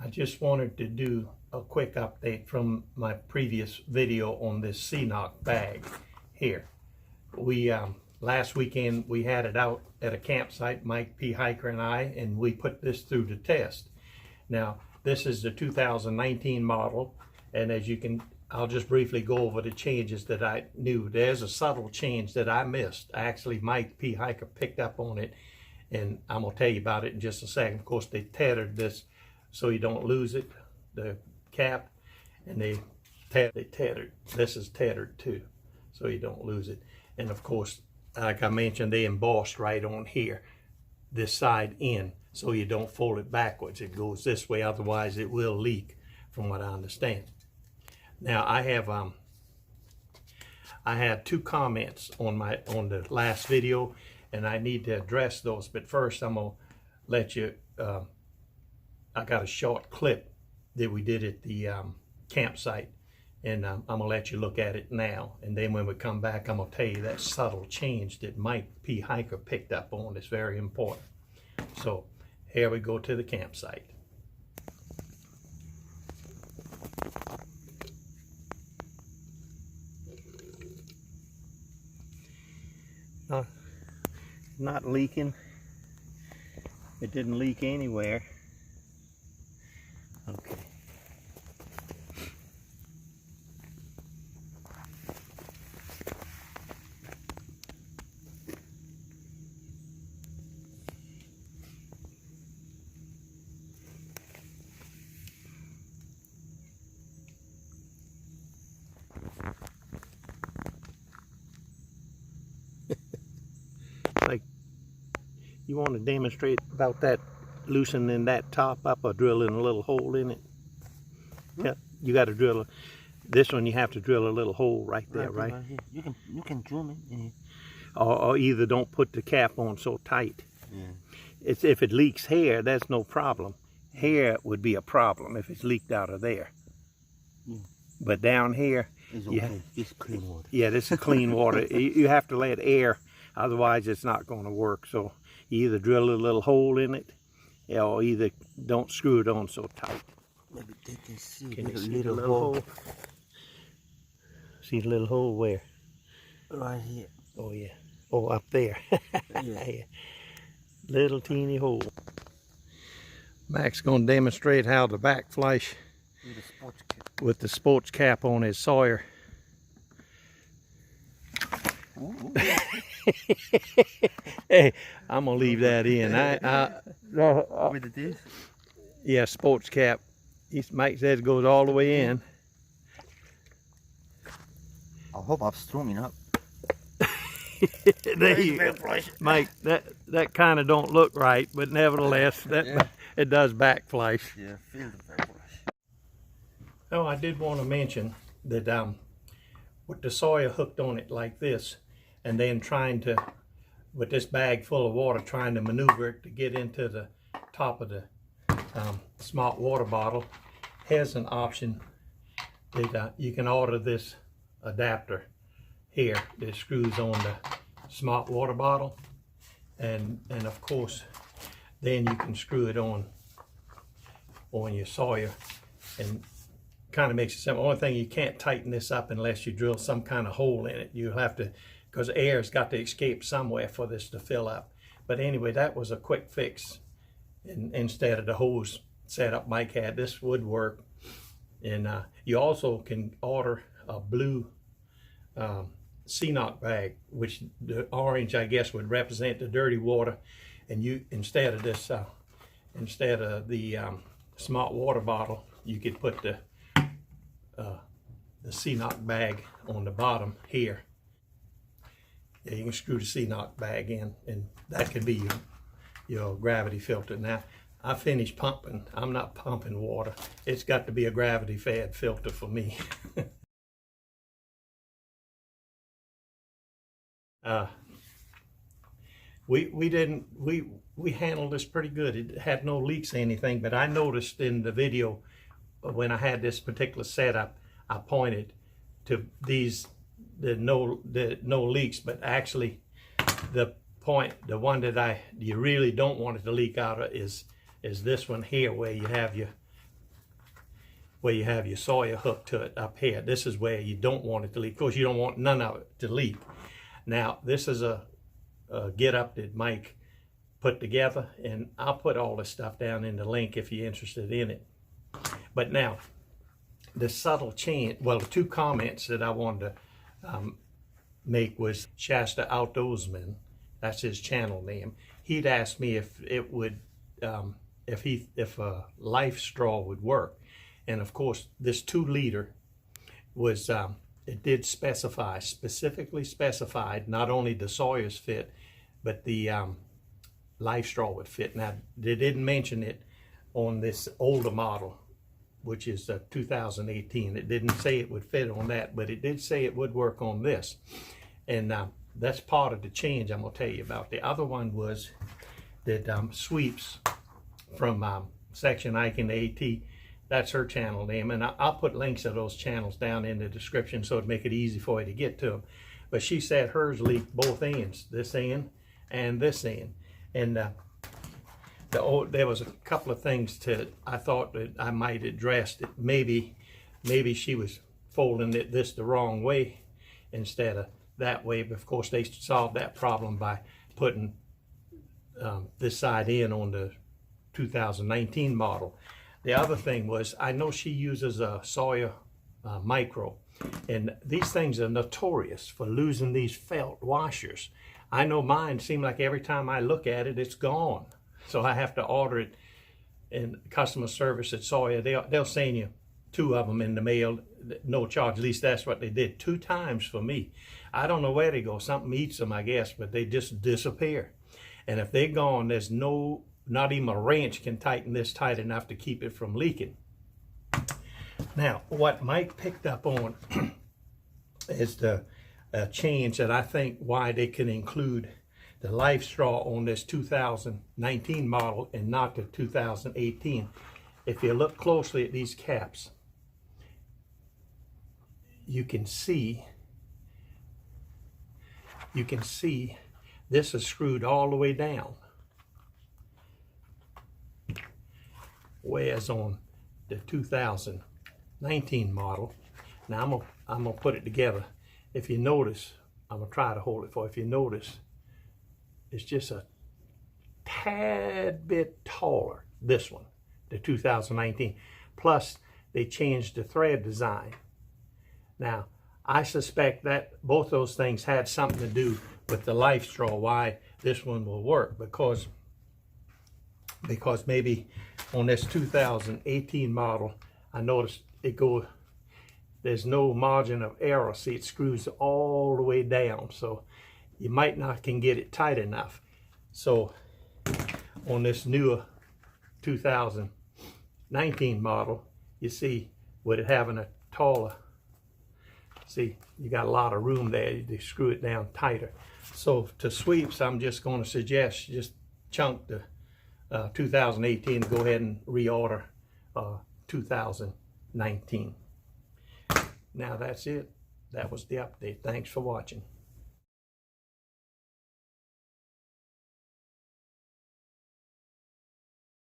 I just wanted to do a quick update from my previous video on this CNOC bag here. We last weekend we had it out at a campsite, Mike P. Hiker and I, and we put this through the test. Now this is the 2019 model, and as you can, I'll just briefly go over the changes that I knew. There's a subtle change that I missed. Actually, Mike P. Hiker picked up on it, and I'm gonna tell you about it in just a second. Of course, they tethered this so you don't lose it, the cap, and they tethered. This is tethered too, so you don't lose it. And of course, like I mentioned, they embossed right on here, this side in, so you don't fold it backwards. It goes this way, otherwise it will leak, from what I understand. Now I had two comments on the last video, and I need to address those. But first, I'm gonna let you. I got a short clip that we did at the campsite, and I'm gonna let you look at it now. And then when we come back, I'm gonna tell you that subtle change that Mike P. Hiker picked up on. It's very important. So here we go to the campsite. Not leaking. It didn't leak anywhere. Okay. Like, you want to demonstrate about that, loosening that top up or drilling a little hole in it? Yeah, you got to drill this one. You have to drill a little hole right there, right? Right here. You can drill it in here. Or either don't put the cap on so tight. Yeah. If it leaks here, that's no problem. Here would be a problem if it's leaked out of there. Yeah. But down here, it's okay. This is clean water. Yeah, this is clean water. You have to let air, otherwise it's not going to work. So you either drill a little hole in it, or either don't screw it on so tight. Maybe they can see. Can you a see the little hole? See the little hole where? Right here. Oh yeah. Oh, up there. Yeah. Little teeny hole. Mac's going to demonstrate how the back flash with the sports cap on his Sawyer. Hey, I'm gonna leave that in. With this? Yeah, sports cap. Mike says it goes all the way in. I hope I'm strong enough. There you go. Mike, that kind of don't look right, but nevertheless, it does backflash. Yeah, feel the backflash. Oh, I did want to mention that with the Sawyer hooked on it like this, and then trying to, with this bag full of water, trying to maneuver it to get into the top of the smart water bottle, has an option that you can order this adapter here that screws on the smart water bottle, and of course then you can screw it on your Sawyer, and kind of makes it simple. Only thing, you can't tighten this up unless you drill some kind of hole in it. You'll have to, because air's got to escape somewhere for this to fill up. But anyway, that was a quick fix. And instead of the hose setup Mike had, this would work. And you also can order a blue CNOC bag, which the orange, I guess, would represent the dirty water. And you, instead of this, instead of the smart water bottle, you could put the CNOC bag on the bottom here. Yeah, you can screw the CNOC bag in, and that could be your gravity filter. Now, I finished pumping. I'm not pumping water. It's got to be a gravity fed filter for me. We handled this pretty good. It had no leaks or anything, but I noticed in the video when I had this particular setup, I pointed to these, the no leaks, but actually the one that you really don't want it to leak out of is this one here, where you have your where you have your Sawyer hooked to it up here. This is where you don't want it to leak. Of course, you don't want none of it to leak. Now, this is a get up that Mike put together, and I'll put all this stuff down in the link if you're interested in it. But now, the subtle change, well, the two comments that I wanted to make was Shasta Outdoorsman, that's his channel name. He'd asked me if it would, if a life straw would work. And of course, this 2 liter was, it did specify, specifically specified, not only the Sawyer's fit, but the life straw would fit. Now, they didn't mention it on this older model, which is 2018. It didn't say it would fit on that, but it did say it would work on this. And that's part of the change I'm gonna tell you about. The other one was that Sweeps from Section Ike and AT, that's her channel name, and I'll put links to those channels down in the description so it'd make it easy for you to get to them. But she said hers leaked both ends, this end and this end. And there was a couple of things I thought that I might address, that maybe she was folding this the wrong way instead of that way. But of course, they solved that problem by putting this side in on the 2019 model. The other thing was, I know she uses a Sawyer Micro, and these things are notorious for losing these felt washers. I know mine seem like every time I look at it, it's gone. So I have to order it in customer service at Sawyer. They'll send you 2 of them in the mail, no charge. At least that's what they did 2 times for me. I don't know where they go. Something eats them, I guess, but they just disappear. And if they're gone, there's not even a wrench can tighten this tight enough to keep it from leaking. Now, what Mike picked up on is the change that I think why they can include the life straw on this 2019 model and not the 2018. If you look closely at these caps, you can see this is screwed all the way down. Whereas on the 2019 model, now I'm gonna put it together. If you notice, I'm gonna try to hold it for you. If you notice, it's just a tad bit taller, this one, the 2019. Plus, they changed the thread design. Now, I suspect that both those things had something to do with the life straw, why this one will work, because maybe on this 2018 model, I noticed there's no margin of error. See, it screws all the way down, so you might not can get it tight enough. So on this newer 2019 model, you see, with it having a taller, see, you got a lot of room there to screw it down tighter. So to Sweeps, I'm just going to suggest just chunk the 2018 and go ahead and reorder 2019. Now that's it. That was the update. Thanks for watching.